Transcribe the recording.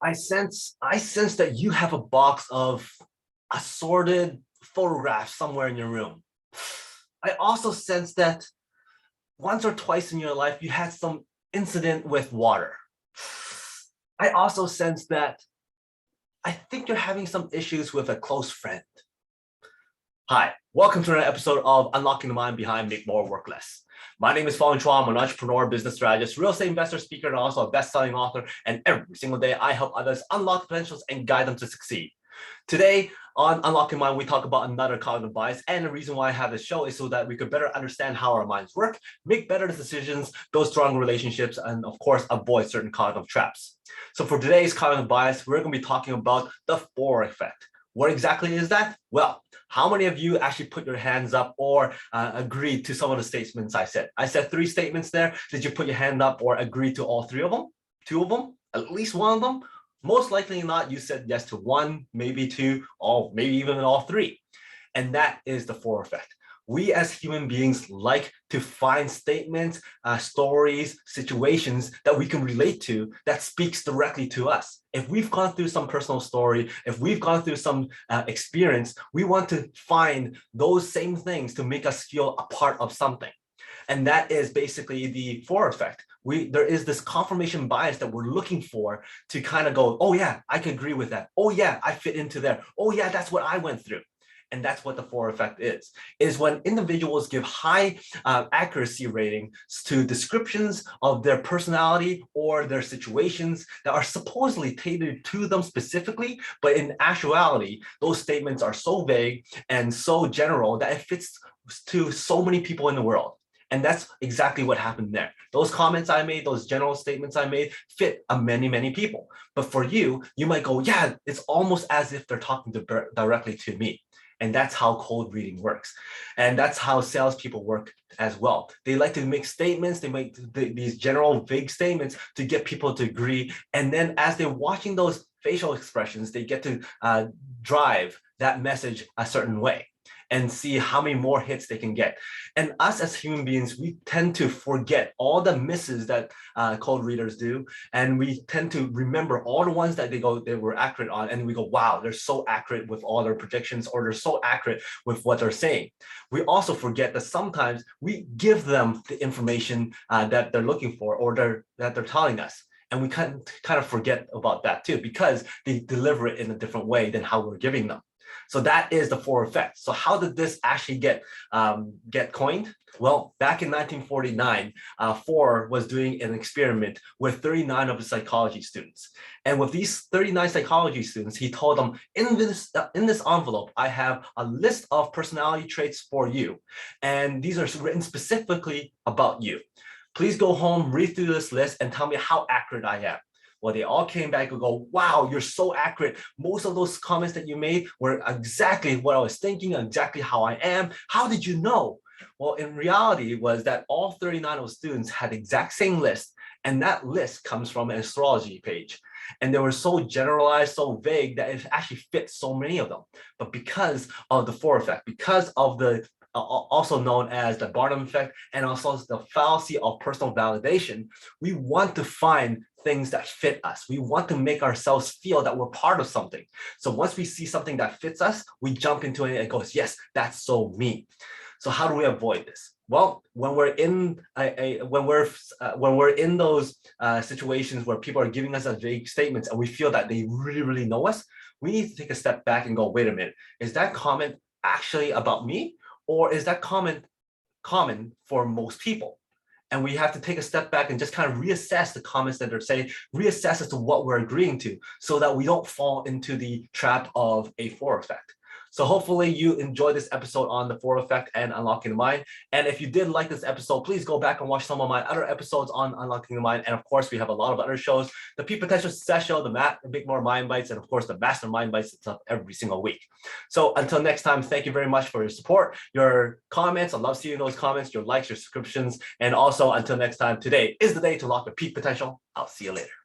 I sense that you have a box of assorted photographs somewhere in your room. I also sense that once or twice in your life, you had some incident with water. I also sense that I think you're having some issues with a close friend. Hi, welcome to another episode of Unlocking the Mind Behind Make More Work Less. My name is Fong. I'm an entrepreneur, business strategist, real estate investor, speaker, and also a best-selling author. And every single day, I help others unlock potentials and guide them to succeed. Today on Unlocking Mind, we talk about another cognitive bias. And the reason why I have this show is so that we could better understand how our minds work, make better decisions, build stronger relationships, and of course, avoid certain cognitive traps. So for today's cognitive bias, we're going to be talking about the FOR effect. What exactly is that? Well, how many of you actually put your hands up or agreed to some of the statements I said? I said 3 statements there. Did you put your hand up or agree to all 3 of them? 2 of them? At least 1 of them? Most likely not, you said yes to 1, maybe 2, or maybe even all 3. And that is the FOR effect. We as human beings like to find statements, stories, situations that we can relate to that speaks directly to us. If we've gone through some personal story, if we've gone through some experience, we want to find those same things to make us feel a part of something. And that is basically the FOR effect. There is this confirmation bias that we're looking for to kind of go, oh yeah, I can agree with that. Oh yeah, I fit into there. Oh yeah, that's what I went through. And that's what the FOR effect is when individuals give high accuracy ratings to descriptions of their personality or their situations that are supposedly tailored to them specifically, but in actuality, those statements are so vague and so general that it fits to so many people in the world. And that's exactly what happened there. Those comments I made, those general statements I made fit many, many people. But for you, you might go, yeah, it's almost as if they're talking directly to me. And that's how cold reading works. And that's how salespeople work as well. They like to make statements, they make these general vague statements to get people to agree. And then as they're watching those facial expressions, they get to drive that message a certain way and see how many more hits they can get. And us as human beings, we tend to forget all the misses that cold readers do. And we tend to remember all the ones that they were accurate on. And we go, wow, they're so accurate with all their predictions, or they're so accurate with what they're saying. We also forget that sometimes we give them the information that they're looking for, or that they're telling us. And we kind of forget about that too, because they deliver it in a different way than how we're giving them. So that is the FOR effect. So how did this actually get coined? Well, back in 1949, Ford was doing an experiment with 39 of his psychology students. And with these 39 psychology students, he told them, in this envelope, I have a list of personality traits for you. And these are written specifically about you. Please go home, read through this list, and tell me how accurate I am. Well, they all came back and go, wow, you're so accurate. Most of those comments that you made were exactly what I was thinking, exactly how I am. How did you know? Well, in reality, it was that all 39 of the students had the exact same list. And that list comes from an astrology page. And they were so generalized, so vague that it actually fits so many of them. But because of the FOR effect, because of the also known as the Barnum Effect, and also the fallacy of personal validation, we want to find things that fit us. We want to make ourselves feel that we're part of something. So once we see something that fits us, we jump into it and goes, yes, that's so me. So how do we avoid this? Well, when we're in those situations where people are giving us vague statements and we feel that they really, really know us, we need to take a step back and go, wait a minute, is that comment actually about me? Or is that comment common for most people? And we have to take a step back and just kind of reassess the comments that they're saying, reassess as to what we're agreeing to, so that we don't fall into the trap of a FOR effect. So hopefully you enjoyed this episode on the FOR effect and unlocking the mind. And if you did like this episode, please go back and watch some of my other episodes on unlocking the mind. And of course, we have a lot of other shows, the Peak Potential Success Show, the Big More Mind Bites, and of course, the Mastermind Bites. It's up every single week. So until next time, thank you very much for your support, your comments. I love seeing those comments, your likes, your subscriptions. And also until next time, today is the day to unlock your peak potential. I'll see you later.